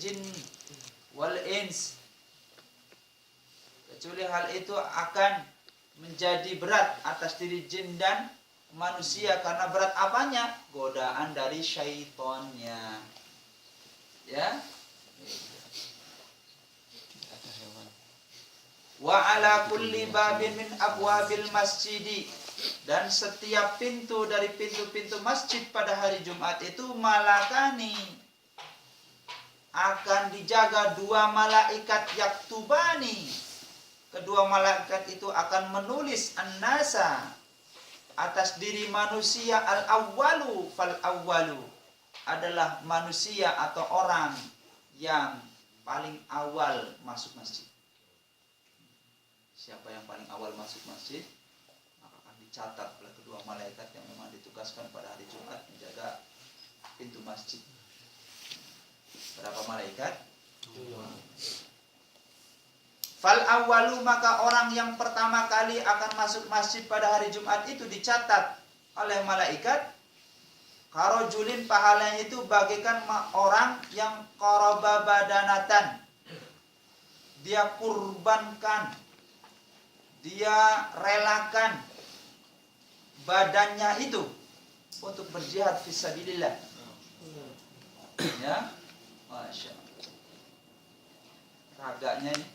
jin wal ins. Kecuali hal itu akan menjadi berat atas diri jin dan manusia. Karena berat apanya? Godaan dari syaitonnya. Ya. Wa ala kulli babin min abwabil masjidi, dan setiap pintu dari pintu-pintu masjid pada hari Jumat itu malakani, akan dijaga dua malaikat yaktubani. Kedua malaikat itu akan menulis an-nasa, atas diri manusia. Al-awwalu fal-awwalu adalah manusia atau orang yang paling awal masuk masjid. Siapa yang paling awal masuk masjid, maka akan dicatat oleh kedua malaikat yang memang ditugaskan pada hari Jumat menjaga pintu masjid. Berapa malaikat? Dua. Fal awwalu, maka orang yang pertama kali akan masuk masjid pada hari Jumat itu dicatat oleh malaikat. Karojulin, pahalanya itu bagaikan orang yang qoroba badanatan, dia kurbankan, dia relakan badannya itu untuk berjihad fisabilillah. Ya, masya Allah. Raganya ini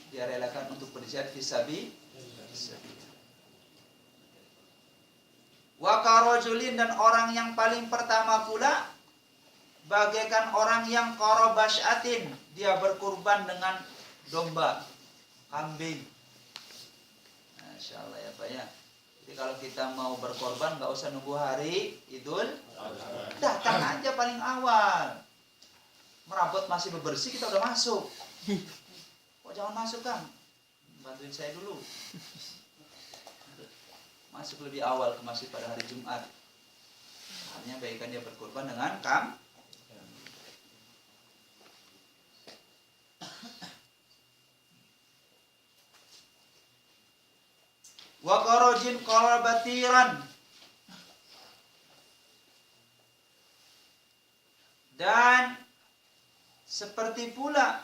dia relakan untuk berjihad fisabilillah. Wa karojulin, dan orang yang paling pertama pula bagaikan orang yang qarobasyatin, dia berkurban dengan domba, kambing. Masya Allah ya Pak ya. Jadi kalau kita mau berkorban nggak usah nunggu hari Idul, datang aja paling awal. Merabot masih bebersih kita udah masuk. Kok jangan masuk Kang? Bantuin saya dulu. Masuk lebih awal ke masjid pada hari Jumat. Hanya baikkan dia berkorban dengan kambing. Wa qarojin qarabatiran, dan seperti pula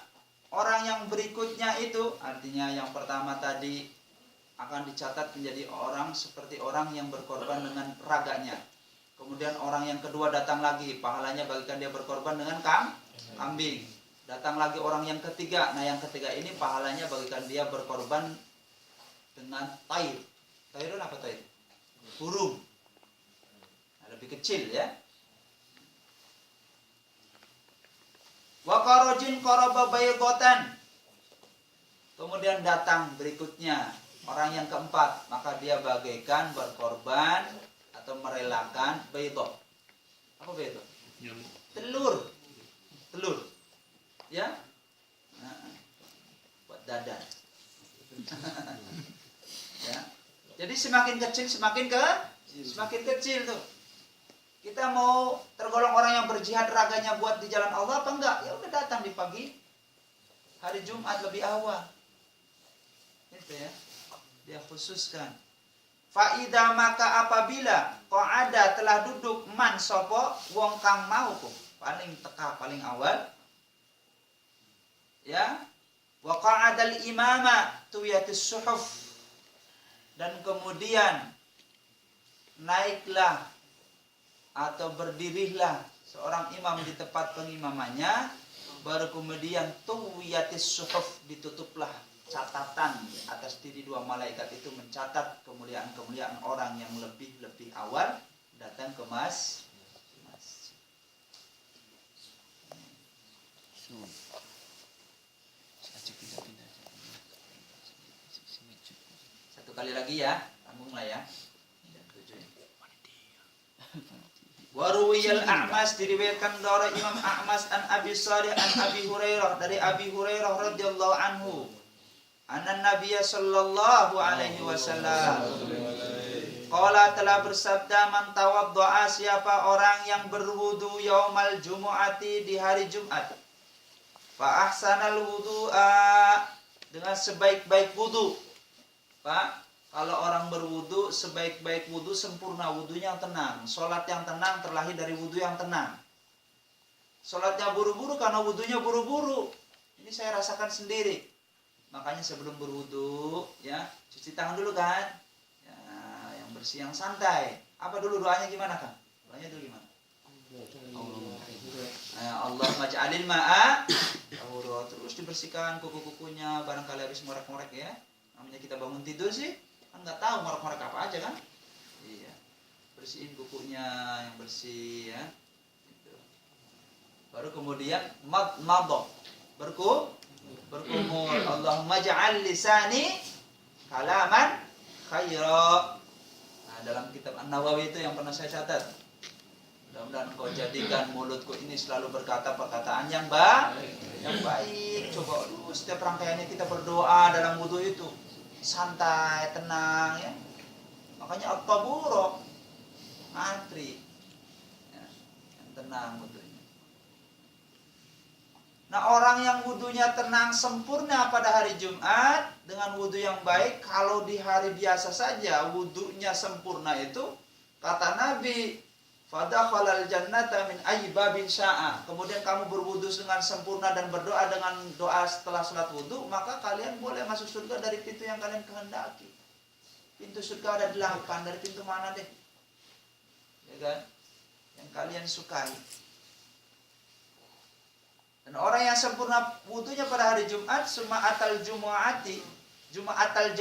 orang yang berikutnya itu, artinya yang pertama tadi akan dicatat menjadi orang seperti orang yang berkorban dengan raganya. Kemudian orang yang kedua datang lagi, pahalanya bagikan dia berkorban dengan kambing. Datang lagi orang yang ketiga. Nah yang ketiga ini pahalanya bagikan dia berkorban dengan tair. Tairun apa tair? Burung. Nah, lebih kecil ya. Wa qarojin qaraba baydotan. Kemudian datang berikutnya orang yang keempat, maka dia bagaikan berkorban atau merelakan baydot. Apa baydot? Telur. Telur. Ya? Nah, buat dadar. Ya. Jadi semakin kecil semakin kecil tuh. Kita mau tergolong orang yang berjihad raganya buat di jalan Allah apa enggak? Ya udah datang di pagi hari Jumat lebih awal. Itu ya. Dia khususkan. Faida, maka apabila qa'ada telah duduk man sopo wong kang mau kok paling teka paling awal. Ya. Wa qa'adal imama tuyatis suhuf, dan kemudian naiklah atau berdirilah seorang imam di tempat pengimamannya, baru kemudian tuyatis suhuf, ditutuplah catatan atas diri dua malaikat itu mencatat kemuliaan-kemuliaan orang yang lebih awal datang ke masjid. Satu kali lagi ya, tanggunglah ya. Waruwiyal A'mas, diriwayatkan dari Imam A'mas an Abi Shalih an Abi Hurairah, dari Abi Hurairah radhiyallahu anhu, anna Nabiya sallallahu alaihi wasallam qala, telah bersabda, man tawaddo'a, siapa orang yang berwudu yaumal jumu'ati, di hari Jumat, fa ahsanal wudu'a, dengan sebaik-baik wudu. Pak, kalau orang berwudu, sebaik-baik wudu sempurna, wudunya yang tenang. Sholat yang tenang terlahir dari wudu yang tenang. Sholatnya buru-buru karena wudhunya buru-buru. Ini saya rasakan sendiri. Makanya sebelum berwudhu, ya cuci tangan dulu kan. Ya, yang bersih, yang santai. Apa dulu doanya gimana kan? Doanya dulu gimana? Allah maj'alil ma'a tahura. Terus dibersihkan kuku-kukunya, barangkali habis ngorek-ngorek ya. Namanya kita bangun tidur sih, kan nggak tahu ngorek-ngorek apa aja kan? Iya. Bersihin kukunya yang bersih ya. Gitu. Baru kemudian madmadah. Berkumur. Allahumma ja'al lisani kalaman khaira. Nah, dalam kitab An-Nawawi itu yang pernah saya catat. Mudah-mudahan kau jadikan mulutku ini selalu berkata perkataan yang baik. Coba dulu setiap rangkaiannya kita berdoa dalam wudu itu santai, tenang ya. Makanya at-tabura antri ya, yang tenang wudunya. Nah, orang yang wudunya tenang sempurna pada hari Jumat dengan wudu yang baik, kalau di hari biasa saja wudunya sempurna itu, kata Nabi, fadakhalal jannata min ayyi babin sya'a. Kemudian kamu berwudu dengan sempurna dan berdoa dengan doa setelah salat wudu, maka kalian boleh masuk surga dari pintu yang kalian kehendaki. Pintu surga ada 8, dari pintu mana deh? Ya kan? Yang kalian sukai. Dan orang yang sempurna wudunya pada hari Jumat, suma'atal jumu'ati, juma'atal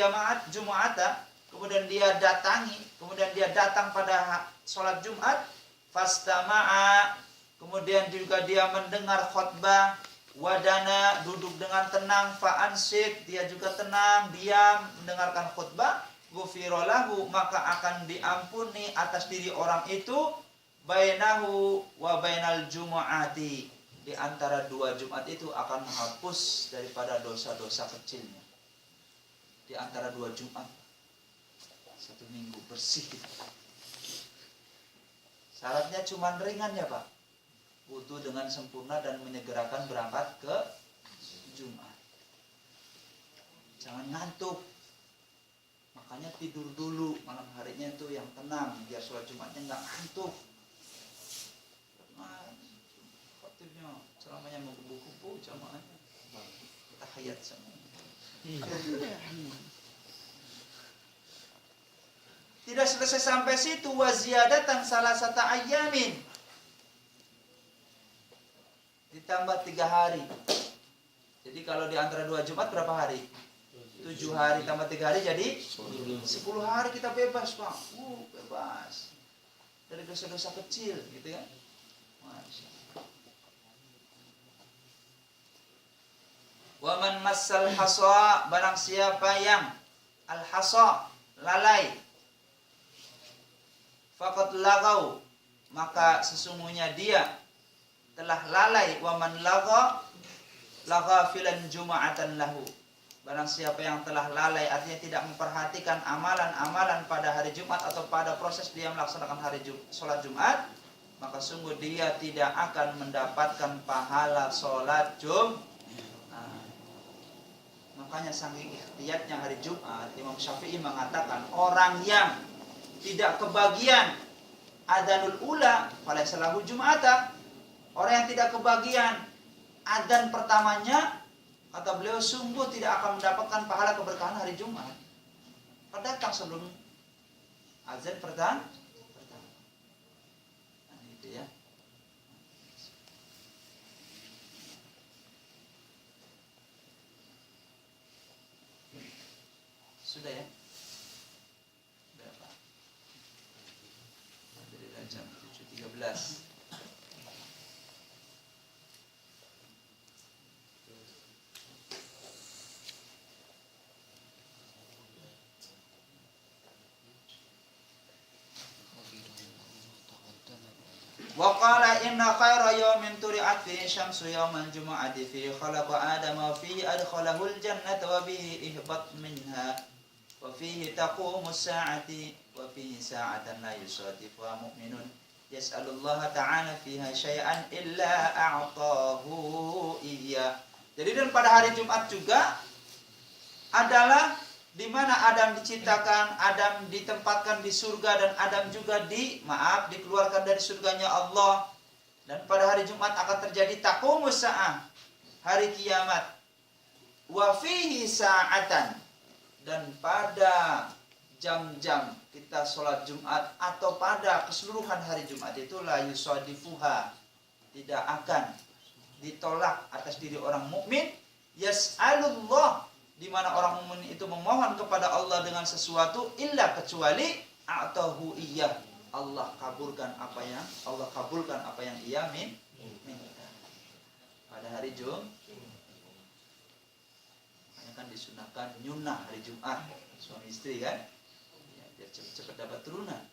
juma'ata, kemudian dia datang pada sholat Jumat, fastama'a, kemudian juga dia mendengar khutbah, wadana, duduk dengan tenang, fa'ansit, dia juga tenang, diam, mendengarkan khutbah, gufirolahu, maka akan diampuni atas diri orang itu, bainahu wa bainal jumu'ati, di antara 2 Jumat itu akan menghapus daripada dosa-dosa kecilnya. Di antara 2 Jumat, 1 minggu bersih. Syaratnya cuma ringan ya Pak. Wudu dengan sempurna dan menyegerakan berangkat ke Jumat. Jangan ngantuk. Makanya tidur dulu malam harinya itu yang tenang, biar sholat Jumatnya nggak ngantuk. Nah, khotibnya ceramahnya mau kubu-kubu, jamaahnya tahiyat semua. Tidak selesai sampai situ, wa ziyadatan salasata ayyamin, ditambah 3 hari. Jadi kalau di antara 2 Jumat berapa hari? 7 hari tambah 3 hari jadi 10 hari kita bebas Pak. Bebas dari dosa-dosa kecil gitu ya. Masya Allah. Wa man massal hasa, barang siapa yang al-hasa, lalai, faqad lagau, maka sesungguhnya dia telah lalai. Wa man laga filan juma'atan lahu, barang siapa yang telah lalai, artinya tidak memperhatikan amalan-amalan pada hari Jumat atau pada proses dia melaksanakan sholat Jumat, maka sungguh dia tidak akan mendapatkan pahala sholat Jumat. Makanya saking ikhtiyatnya hari Jumat, Imam Syafi'i mengatakan orang yang tidak kebagian adzanul ula falaysa lahu jum'ata. Orang yang tidak kebagian adzan pertamanya, kata beliau, sungguh tidak akan mendapatkan pahala keberkahan hari Jumat. Datang sebelum azan pertama. Nah, itu ya. Sudah ya? Berapa? Dari jam 7.13. Wa qala inna khayra yawmin turi'at fihi syamsu yawmal jumu'ati fihi khalaqa adama wa fihi adkhalahul jannata wa bihi ihbat minha wa fihi taqumu as-sa'ati wa fihi sa'atan la yusadifuha mu'minun yas'alullaha ta'ala fiha syai'an illa a'tahu iya. Jadi dan pada hari Jumat juga adalah di mana Adam diciptakan, Adam ditempatkan di surga, dan Adam juga dikeluarkan dari surganya Allah. Dan pada hari Jumat akan terjadi taqumus sa'ah, hari kiamat. Wa fihi sa'atan, dan pada jam-jam kita sholat Jumat atau pada keseluruhan hari Jumat itu la yusadifuha, tidak akan ditolak atas diri orang mukmin, yas'alullah, di mana orang mukmin itu memohon kepada Allah dengan sesuatu, illa kecuali a'tahu iyyah, Allah kabulkan apa yang ia minta. Pada hari Jumat kan disunahkan nyunah hari Jumat suami istri kan, ya, biar cepat dapat turunan.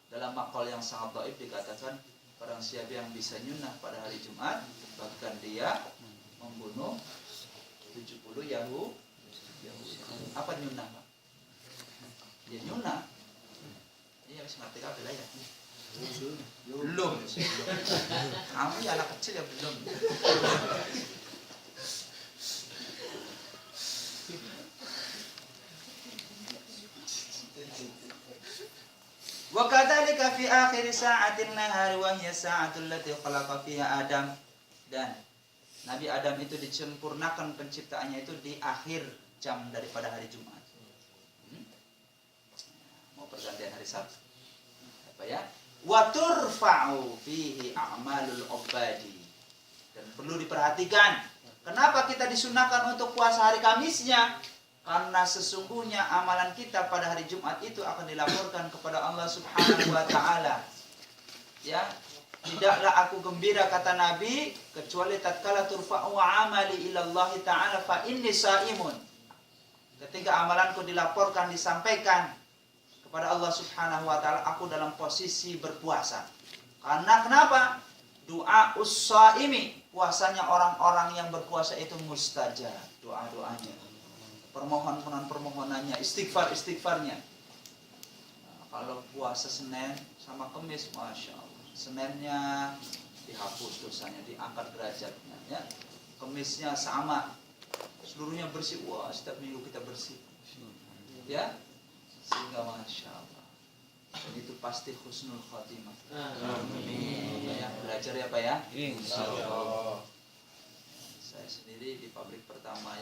Dalam makal yang sangat dhaif dikatakan barang siapa yang bisa nyunah pada hari Jumat, bahkan dia membunuh 70 Yahudi. Apa nyunah, Pak? Ya nyunah. Iya, wis ngerti kabeh lah ya. Belum. Kamu ya anak kecil ya belum. Wa kadzalika fi akhir sa'atin nahari wa hiya sa'atul lati khalaqa fiha Adam. Dan Nabi Adam itu disempurnakan penciptaannya itu di akhir jam daripada hari Jumat. Mau pergantian hari Sabtu. Apa ya? Wa turfa'u fihi a'malul ubadi. Dan perlu diperhatikan, kenapa kita disunahkan untuk puasa hari Kamisnya? Karena sesungguhnya amalan kita pada hari Jumat itu akan dilaporkan kepada Allah Subhanahu wa taala. Ya, tidaklah aku gembira kata Nabi kecuali tatkala turfa'u amali ila Allah taala fa inni shaimun. Ketika amalanku dilaporkan, disampaikan kepada Allah Subhanahu wa taala, aku dalam posisi berpuasa. Karena kenapa? Doa us-shaimi, puasanya orang-orang yang berpuasa itu mustajab, doa-doanya, permohonan-permohonannya, istighfar-istighfarnya. Nah, kalau puasa Senin sama Kamis, Masya Allah, Seninnya dihapus dosanya, diangkat derajatnya, ya. Kamisnya sama, seluruhnya bersih. Wah, setiap minggu kita bersih, ya, sehingga Masya Allah, dan itu pasti husnul khotimah. Amin. Ya, belajar ya Pak ya. Insya Allah. Saya sendiri di pabrik pertama yang